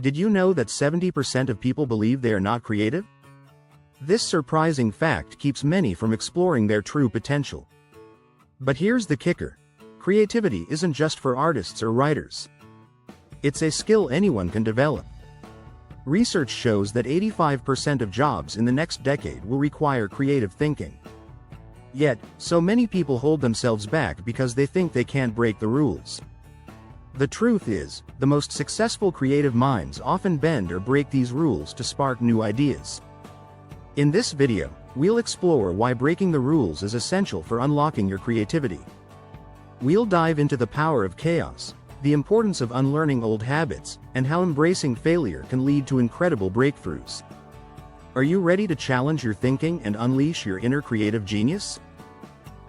Did you know that 70% of people believe they are not creative? This surprising fact keeps many from exploring their true potential. But here's the kicker. Creativity isn't just for artists or writers. It's a skill anyone can develop. Research shows that 85% of jobs in the next decade will require creative thinking. Yet, so many people hold themselves back because they think they can't break the rules. The truth is, the most successful creative minds often bend or break these rules to spark new ideas. In this video, we'll explore why breaking the rules is essential for unlocking your creativity. We'll dive into the power of chaos, the importance of unlearning old habits, and how embracing failure can lead to incredible breakthroughs. Are you ready to challenge your thinking and unleash your inner creative genius?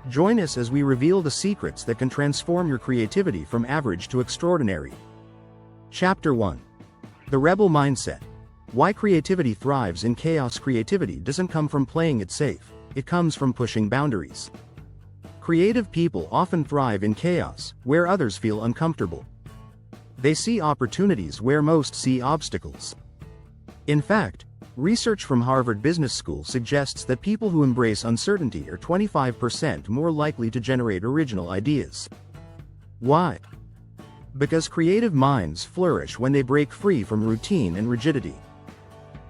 Join us as we reveal the secrets that can transform your creativity from average to extraordinary. Chapter 1. The Rebel Mindset. Why creativity thrives in chaos. Creativity doesn't come from playing it safe, it comes from pushing boundaries. Creative people often thrive in chaos, where others feel uncomfortable. They see opportunities where most see obstacles. In fact, research from Harvard Business School suggests that people who embrace uncertainty are 25% more likely to generate original ideas. Why? Because creative minds flourish when they break free from routine and rigidity.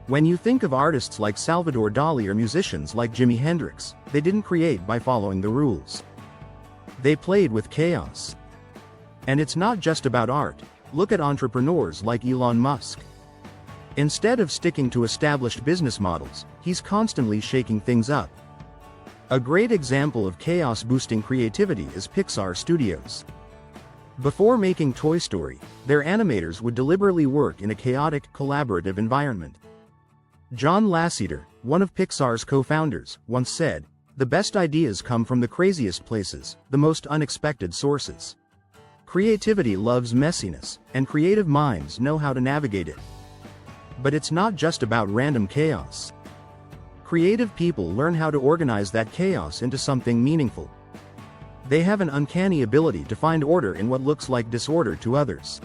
When you think of artists like Salvador Dali or musicians like Jimi Hendrix, they didn't create by following the rules. They played with chaos. And it's not just about art. Look at entrepreneurs like Elon Musk. Instead of sticking to established business models, he's constantly shaking things up. A great example of chaos boosting creativity is Pixar Studios. Before making Toy Story, their animators would deliberately work in a chaotic, collaborative environment. John Lasseter, one of Pixar's co-founders, once said, "The best ideas come from the craziest places, the most unexpected sources." Creativity loves messiness, and creative minds know how to navigate it. But it's not just about random chaos. Creative people learn how to organize that chaos into something meaningful. They have an uncanny ability to find order in what looks like disorder to others.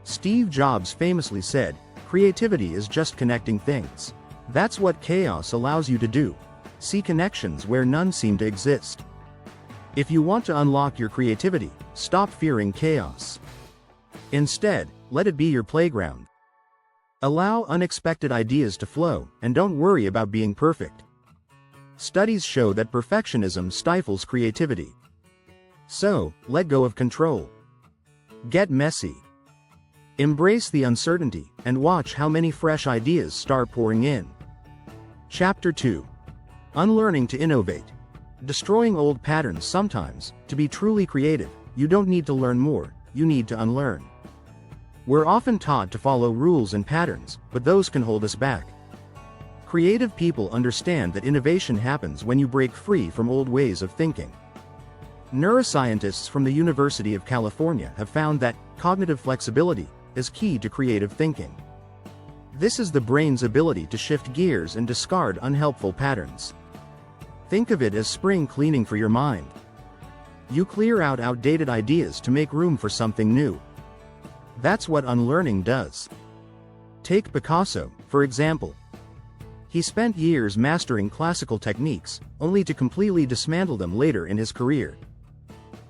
Steve Jobs famously said, "Creativity is just connecting things." That's what chaos allows you to do. See connections where none seem to exist. If you want to unlock your creativity, stop fearing chaos. Instead, let it be your playground. Allow unexpected ideas to flow, and don't worry about being perfect. Studies show that perfectionism stifles creativity. So, let go of control. Get messy. Embrace the uncertainty, and watch how many fresh ideas start pouring in. Chapter 2. Unlearning to innovate. Destroying old patterns. Sometimes, to be truly creative, you don't need to learn more, you need to unlearn. We're often taught to follow rules and patterns, but those can hold us back. Creative people understand that innovation happens when you break free from old ways of thinking. Neuroscientists from the University of California have found that cognitive flexibility is key to creative thinking. This is the brain's ability to shift gears and discard unhelpful patterns. Think of it as spring cleaning for your mind. You clear out outdated ideas to make room for something new. That's what unlearning does. Take Picasso, for example. He spent years mastering classical techniques, only to completely dismantle them later in his career.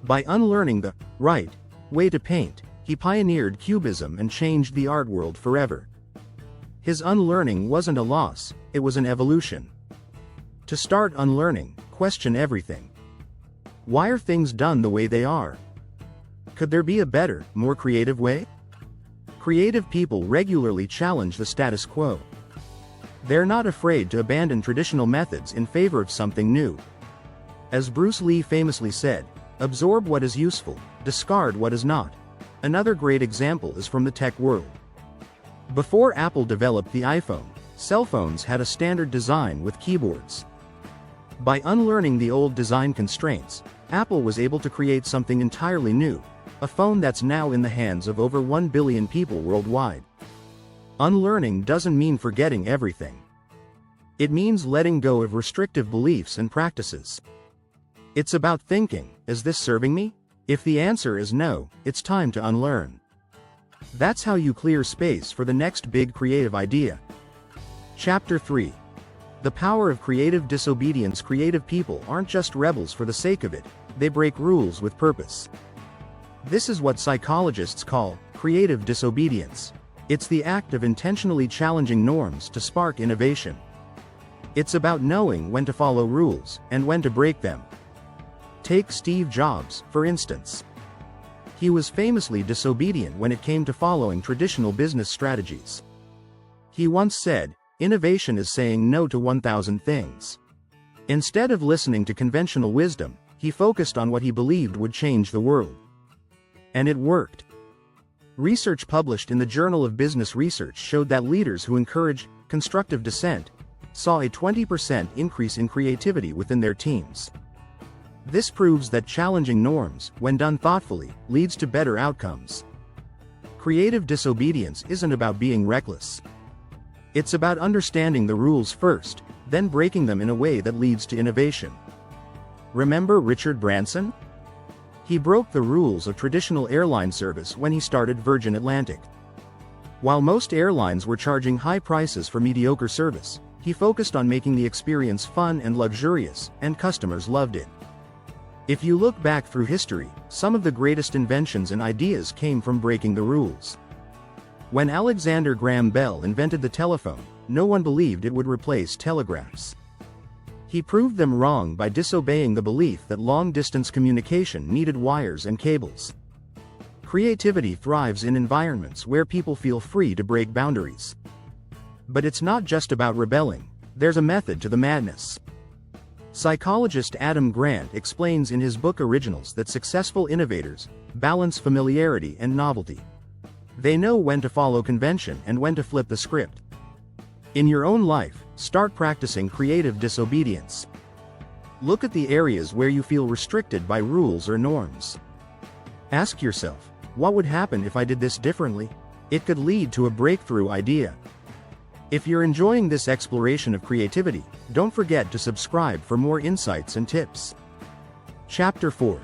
By unlearning the right way to paint, he pioneered Cubism and changed the art world forever. His unlearning wasn't a loss, it was an evolution. To start unlearning, question everything. Why are things done the way they are? Could there be a better, more creative way? Creative people regularly challenge the status quo. They're not afraid to abandon traditional methods in favor of something new. As Bruce Lee famously said, "Absorb what is useful, discard what is not." Another great example is from the tech world. Before Apple developed the iPhone, cell phones had a standard design with keyboards. By unlearning the old design constraints, Apple was able to create something entirely new, a phone that's now in the hands of over 1 billion people worldwide. Unlearning doesn't mean forgetting everything. It means letting go of restrictive beliefs and practices. It's about thinking, is this serving me? If the answer is no, it's time to unlearn. That's how you clear space for the next big creative idea. Chapter 3. The power of creative disobedience. Creative people aren't just rebels for the sake of it, they break rules with purpose. This is what psychologists call creative disobedience. It's the act of intentionally challenging norms to spark innovation. It's about knowing when to follow rules and when to break them. Take Steve Jobs, for instance. He was famously disobedient when it came to following traditional business strategies. He once said, "Innovation is saying no to 1,000 things." Instead of listening to conventional wisdom, he focused on what he believed would change the world. And it worked. Research published in the Journal of Business Research showed that leaders who encouraged constructive dissent saw a 20% increase in creativity within their teams. This proves that challenging norms, when done thoughtfully, leads to better outcomes. Creative disobedience isn't about being reckless. It's about understanding the rules first, then breaking them in a way that leads to innovation. Remember Richard Branson? He broke the rules of traditional airline service when he started Virgin Atlantic. While most airlines were charging high prices for mediocre service, he focused on making the experience fun and luxurious, and customers loved it. If you look back through history, some of the greatest inventions and ideas came from breaking the rules. When Alexander Graham Bell invented the telephone, no one believed it would replace telegraphs. He proved them wrong by disobeying the belief that long-distance communication needed wires and cables. Creativity thrives in environments where people feel free to break boundaries. But it's not just about rebelling, there's a method to the madness. Psychologist Adam Grant explains in his book Originals that successful innovators balance familiarity and novelty. They know when to follow convention and when to flip the script. In your own life, start practicing creative disobedience. Look at the areas where you feel restricted by rules or norms. Ask yourself, what would happen if I did this differently? It could lead to a breakthrough idea. If you're enjoying this exploration of creativity, don't forget to subscribe for more insights and tips. Chapter 4.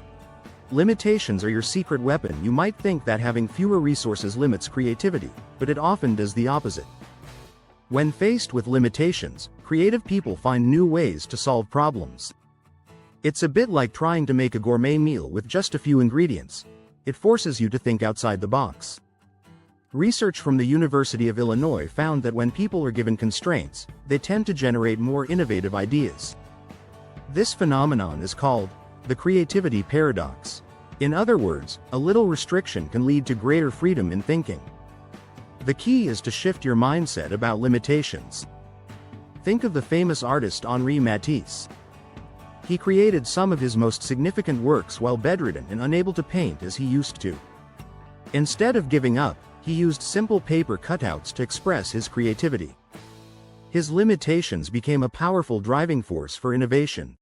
Limitations are your secret weapon. You might think that having fewer resources limits creativity, but it often does the opposite. When faced with limitations, creative people find new ways to solve problems. It's a bit like trying to make a gourmet meal with just a few ingredients. It forces you to think outside the box. Research from the University of Illinois found that when people are given constraints, they tend to generate more innovative ideas. This phenomenon is called the creativity paradox. In other words, a little restriction can lead to greater freedom in thinking. The key is to shift your mindset about limitations. Think of the famous artist Henri Matisse. He created some of his most significant works while bedridden and unable to paint as he used to. Instead of giving up, he used simple paper cutouts to express his creativity. His limitations became a powerful driving force for innovation.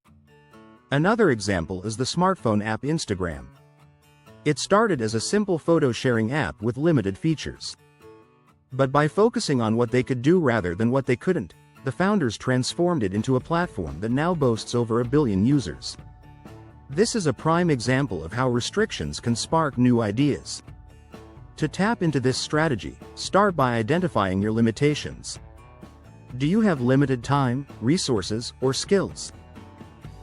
Another example is the smartphone app Instagram. It started as a simple photo-sharing app with limited features. But by focusing on what they could do rather than what they couldn't, the founders transformed it into a platform that now boasts over 1 billion users. This is a prime example of how restrictions can spark new ideas. To tap into this strategy, start by identifying your limitations. Do you have limited time, resources, or skills?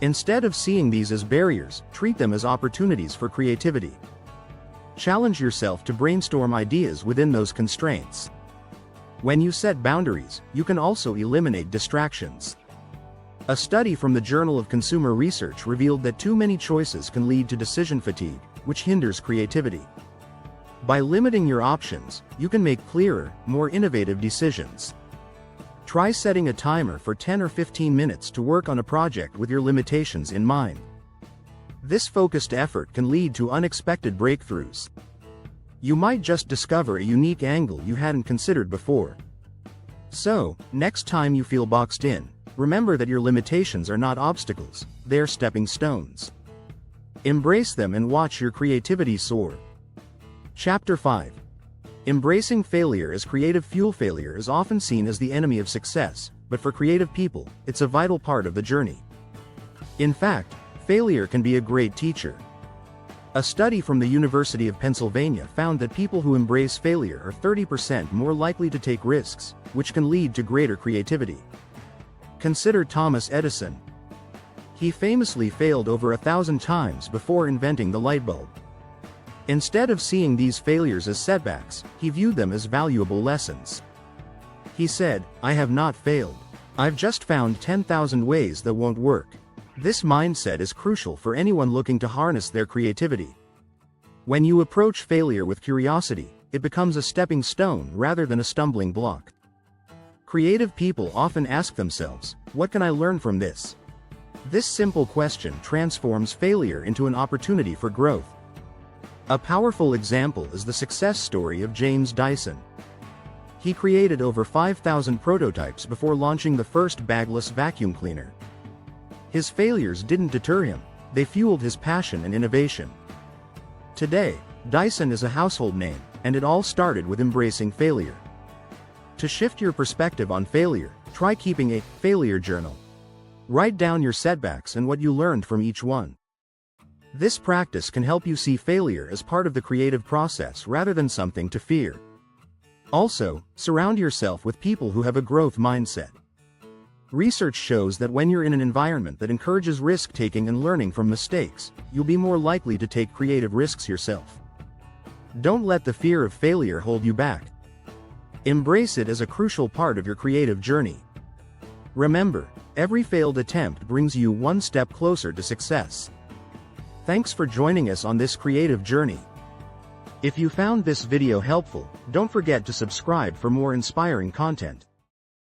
Instead of seeing these as barriers, treat them as opportunities for creativity. Challenge yourself to brainstorm ideas within those constraints. When you set boundaries, you can also eliminate distractions. A study from the Journal of Consumer Research revealed that too many choices can lead to decision fatigue, which hinders creativity. By limiting your options, you can make clearer, more innovative decisions. Try setting a timer for 10 or 15 minutes to work on a project with your limitations in mind. This focused effort can lead to unexpected breakthroughs. You might just discover a unique angle you hadn't considered before. So, next time you feel boxed in, remember that your limitations are not obstacles, they're stepping stones. Embrace them and watch your creativity soar. Chapter 5. Embracing failure as creative fuel. Failure is often seen as the enemy of success, but for creative people, it's a vital part of the journey. In fact, failure can be a great teacher. A study from the University of Pennsylvania found that people who embrace failure are 30% more likely to take risks, which can lead to greater creativity. Consider Thomas Edison. He famously failed over 1,000 times before inventing the light bulb. Instead of seeing these failures as setbacks, he viewed them as valuable lessons. He said, "I have not failed. I've just found 10,000 ways that won't work." This mindset is crucial for anyone looking to harness their creativity. When you approach failure with curiosity, it becomes a stepping stone rather than a stumbling block. Creative people often ask themselves, "What can I learn from this?" This simple question transforms failure into an opportunity for growth. A powerful example is the success story of James Dyson. He created over 5,000 prototypes before launching the first bagless vacuum cleaner. His failures didn't deter him, they fueled his passion and innovation. Today, Dyson is a household name, and it all started with embracing failure. To shift your perspective on failure, try keeping a failure journal. Write down your setbacks and what you learned from each one. This practice can help you see failure as part of the creative process rather than something to fear. Also, surround yourself with people who have a growth mindset. Research shows that when you're in an environment that encourages risk-taking and learning from mistakes, you'll be more likely to take creative risks yourself. Don't let the fear of failure hold you back. Embrace it as a crucial part of your creative journey. Remember, every failed attempt brings you one step closer to success. Thanks for joining us on this creative journey. If you found this video helpful, don't forget to subscribe for more inspiring content.